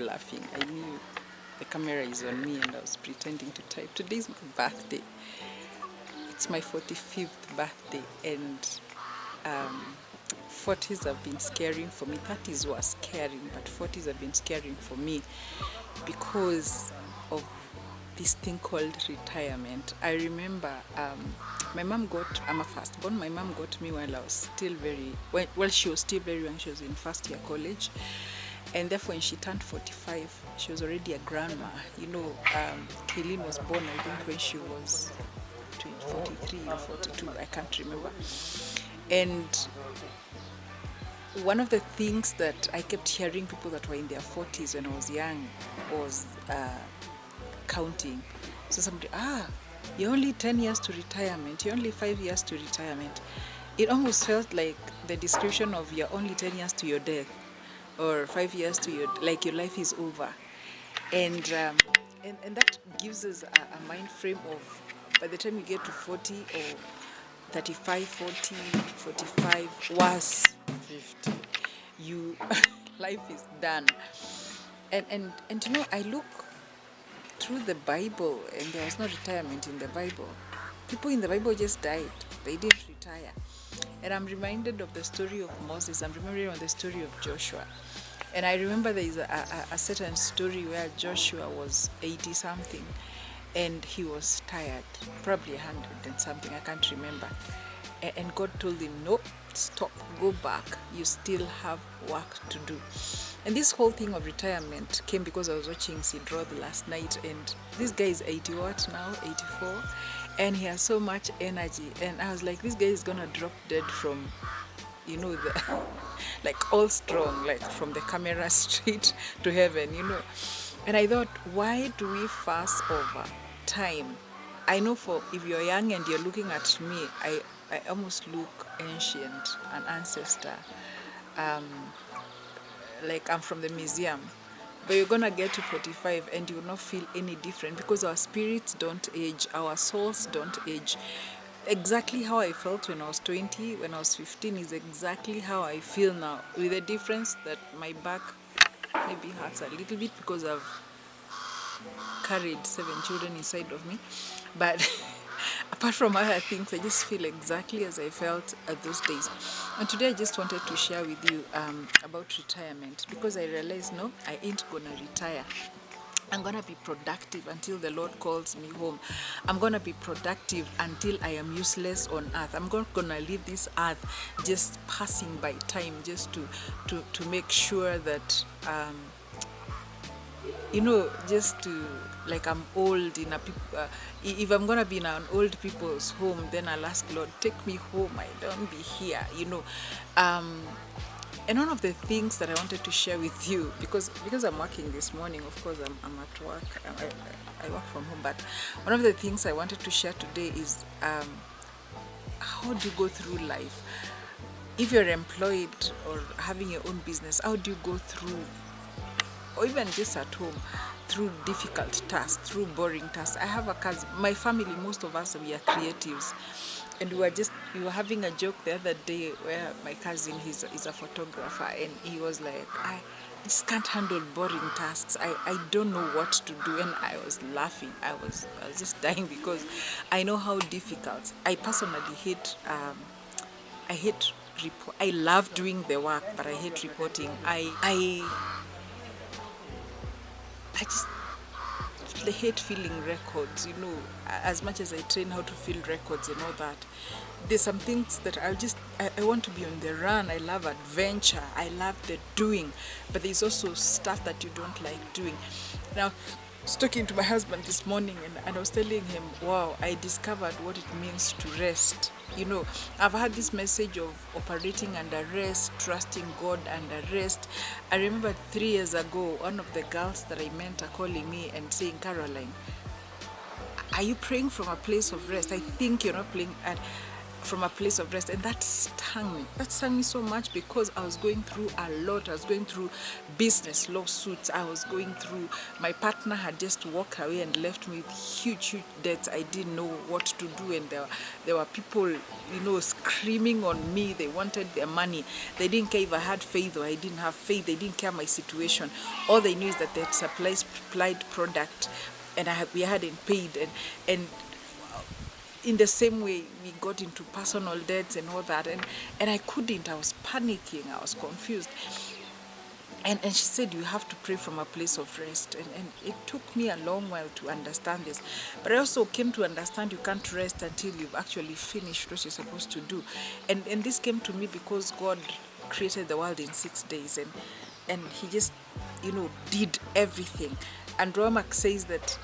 laughing. I knew the camera is on me and I was pretending to type. Today's my birthday. It's my 45th birthday, and 40s have been scaring for me. 30s were scaring, but 40s have been scaring for me because of this thing called retirement. I remember my mom got, I'm a firstborn, my mom got me while I was still she was still very young. She was in first year college. And therefore, when she turned 45, she was already a grandma. Kaylin was born, I think, when she was 43 or 42, I can't remember. And one of the things that I kept hearing people that were in their 40s when I was young was counting. So somebody, you're only 10 years to retirement, you're only 5 years to retirement. It almost felt like the description of you're only 10 years to your death, or 5 years to your life is over. And that gives us a mind frame of, by the time you get to 40 or 35, 40, 45, worse, 50, life is done. And I look through the Bible, and there was no retirement in the Bible. People in the Bible just died. They didn't retire. And I'm reminded of the story of Moses. I'm remembering of the story of Joshua. And I remember there is a certain story where Joshua was 80-something, and he was tired, probably 100 and something, I can't remember. And God told him, no, stop, go back. You still have work to do. And this whole thing of retirement came because I was watching Sid Roth last night, and this guy is 80 what now, 84, and he has so much energy. And I was like, this guy is gonna drop dead from, like all strong, like from the camera straight to heaven, And I thought, why do we fuss over time? I know if you're young and you're looking at me, I almost look ancient, an ancestor. Like I'm from the museum. But you're gonna get to 45 and you will not feel any different, because our spirits don't age, our souls don't age. Exactly how I felt when I was 20, when I was 15 is exactly how I feel now, with the difference that my back maybe hurts a little bit because I've carried 7 children inside of me. But apart from other things, I just feel exactly as I felt at those days. And today I just wanted to share with you about retirement, because I realized, no, I ain't gonna retire. I'm gonna be productive until the Lord calls me home. I'm gonna be productive until I am useless on earth. I'm not gonna leave this earth just passing by time, just to make sure that just to, like, I'm old in if I'm gonna be in an old people's home, then I'll ask Lord, take me home. I don't be here, And one of the things that I wanted to share with you, because I'm working this morning, of course I'm at work, I work from home, but one of the things I wanted to share today is how do you go through life? If you're employed or having your own business, how do you go through, or even just at home, through difficult tasks, through boring tasks? I have a cousin, my family, most of us, we are creatives. And we were having a joke the other day where my cousin, is a photographer, and he was like, I just can't handle boring tasks. I don't know what to do. And I was laughing. I was just dying, because I know how difficult. I personally hate, I love doing the work, but I hate reporting. I just hate filling records, as much as I train how to fill records and all that. There's some things that I want to be on the run. I love adventure. I love the doing, but there's also stuff that you don't like doing. Now, I was talking to my husband this morning, and I was telling him, wow, I discovered what it means to rest. I've had this message of operating under rest, trusting God under rest. I remember 3 years ago, one of the girls that I mentor calling me and saying, Caroline, are you praying from a place of rest? I think you're not praying. And from a place of rest. And that stung me. That stung me so much because I was going through a lot. I was going through business lawsuits. I was going through, my partner had just walked away and left me with huge debts. I didn't know what to do, and there were people, screaming on me. They wanted their money. They didn't care if I had faith or I didn't have faith. They didn't care my situation. All they knew is that they had supplied product, and we hadn't paid, and in the same way we got into personal debts and all that, and I couldn't. I was panicking. I was confused. And she said, you have to pray from a place of rest. And it took me a long while to understand this. But I also came to understand you can't rest until you've actually finished what you're supposed to do. And this came to me because God created the world in 6 days. And he just, did everything. And Romac says that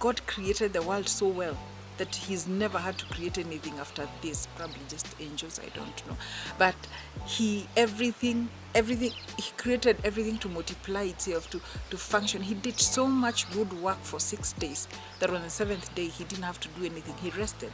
God created the world so well that he's never had to create anything after this. Probably just angels, I don't know. But he created everything to multiply itself, to function. He did so much good work for 6 days that on the 7th day he didn't have to do anything. He rested,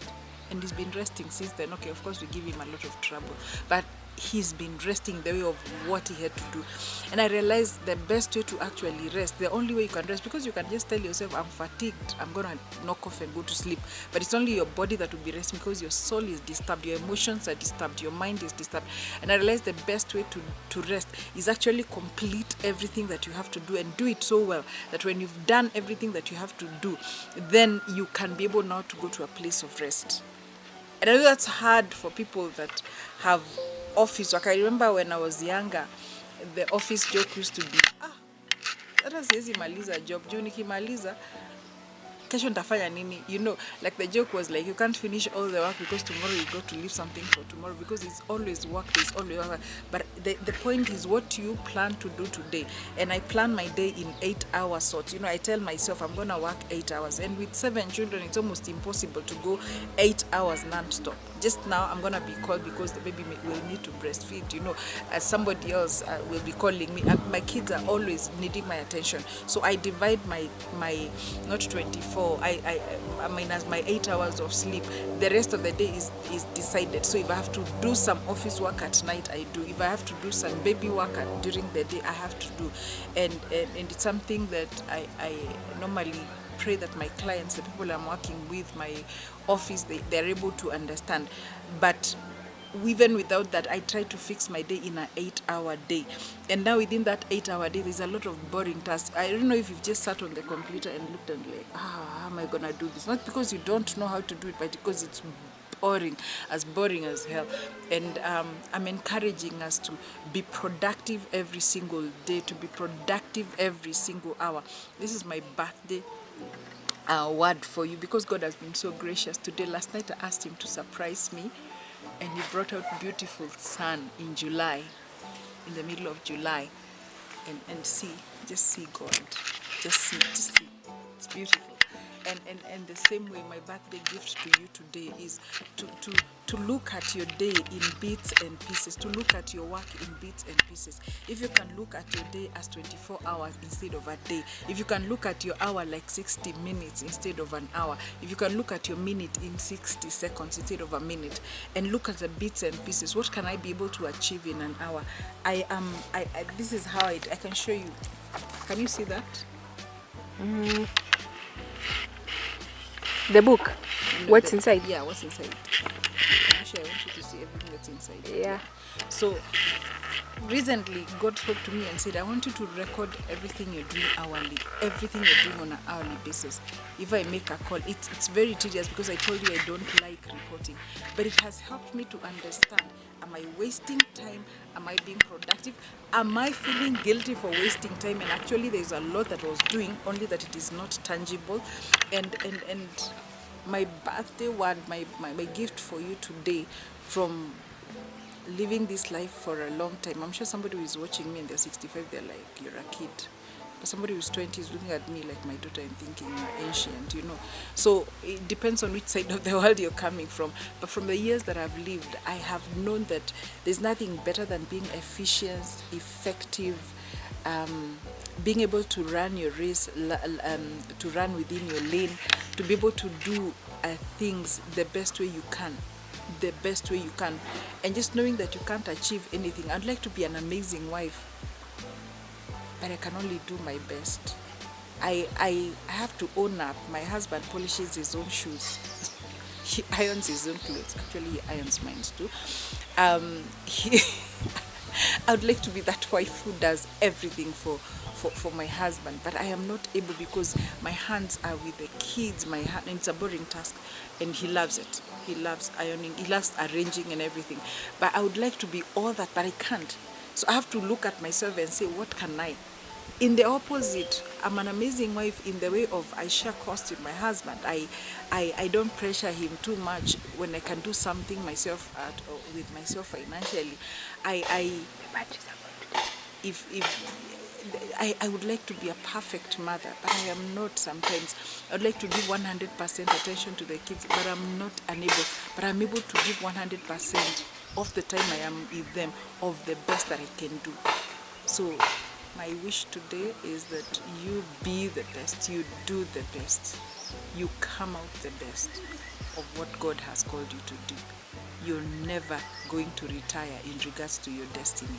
and he's been resting since then. Okay, of course we give him a lot of trouble, but he's been resting the way of what he had to do. And I realized the best way to actually rest, the only way you can rest, because you can just tell yourself, I'm fatigued, I'm gonna knock off and go to sleep, but it's only your body that will be resting, because your soul is disturbed, your emotions are disturbed, your mind is disturbed. And I realized the best way to rest is actually complete everything that you have to do, and do it so well that when you've done everything that you have to do, then you can be able now to go to a place of rest. And I know that's hard for people that have office work. I remember when I was younger, the office joke used to be, hata siwezi maliza job, juu nikimaliza kesho nitafanya nini? Like the joke was like, you can't finish all the work because tomorrow you got to leave something for tomorrow, because it's always work, there's always work. But the point is what you plan to do today. And I plan my day in 8-hour sorts. I tell myself I'm going to work 8 hours. And with 7 children, it's almost impossible to go 8 hours non-stop. Just now I'm going to be called because the baby will need to breastfeed, somebody else will be calling me. My kids are always needing my attention. So I divide my not 24, I minus my 8 hours of sleep. The rest of the day is decided. So if I have to do some office work at night, I do. If I have to do some baby work during the day, I have to do. And it's something that I normally pray that my clients, the people I'm working with, my office, they're able to understand. But even without that, I try to fix my day in an 8-hour day. And now within that 8-hour day, there's a lot of boring tasks. I don't know if you've just sat on the computer and looked and like, how am I gonna do this? Not because you don't know how to do it, but because it's boring as hell. And I'm encouraging us to be productive every single day, to be productive every single hour. This is my birthday word for you, because God has been so gracious. Today, last night, I asked him to surprise me, and he brought out beautiful sun in July, in the middle of July. And just see God, just see, it's beautiful. And the same way, my birthday gift to you today is to look at your day in bits and pieces, to look at your work in bits and pieces. If you can look at your day as 24 hours instead of a day, if you can look at your hour like 60 minutes instead of an hour, if you can look at your minute in 60 seconds instead of a minute, and look at the bits and pieces, what can I be able to achieve in an hour? This is how I can show you. Can you see that? The book? What's inside? Yeah, what's inside? Actually, I want you to see everything that's inside. Yeah. So, recently, God spoke to me and said, I want you to record everything you're doing hourly, everything you're doing on an hourly basis. If I make a call, it's very tedious because I told you I don't like reporting. But it has helped me to understand, am I wasting time? Am I being productive? Am I feeling guilty for wasting time? And actually, there's a lot that I was doing, only that it is not tangible. And my birthday one, my gift for you today, from living this life for a long time. I'm sure somebody who is watching me and they're 65, they're like, you're a kid. But somebody who's 20 is looking at me like my daughter and thinking you're ancient, So it depends on which side of the world you're coming from. But from the years that I've lived, I have known that there's nothing better than being efficient, effective, being able to run your race, to run within your lane, to be able to do things the best way you can. the best way you can, and just knowing that you can't achieve anything. I'd like to be an amazing wife, but I can only do my best. I have to own up. My husband polishes his own shoes. He irons his own clothes. Actually, he irons mine too. He I would like to be that wife who does everything for my husband, but I am not able because my hands are with the kids. My hand, and it's a boring task, and he loves it. He loves ironing. He loves arranging and everything. But I would like to be all that, but I can't. So I have to look at myself and say, what can I? In the opposite, I'm an amazing wife in the way of I share costs with my husband. I don't pressure him too much when I can do something myself with myself financially. I would like to be a perfect mother, but I am not sometimes. I would like to give 100% attention to the kids, but I'm not unable. But I'm able to give 100% of the time I am with them, of the best that I can do. So my wish today is that you be the best, you do the best, you come out the best of what God has called you to do. You're never going to retire in regards to your destiny.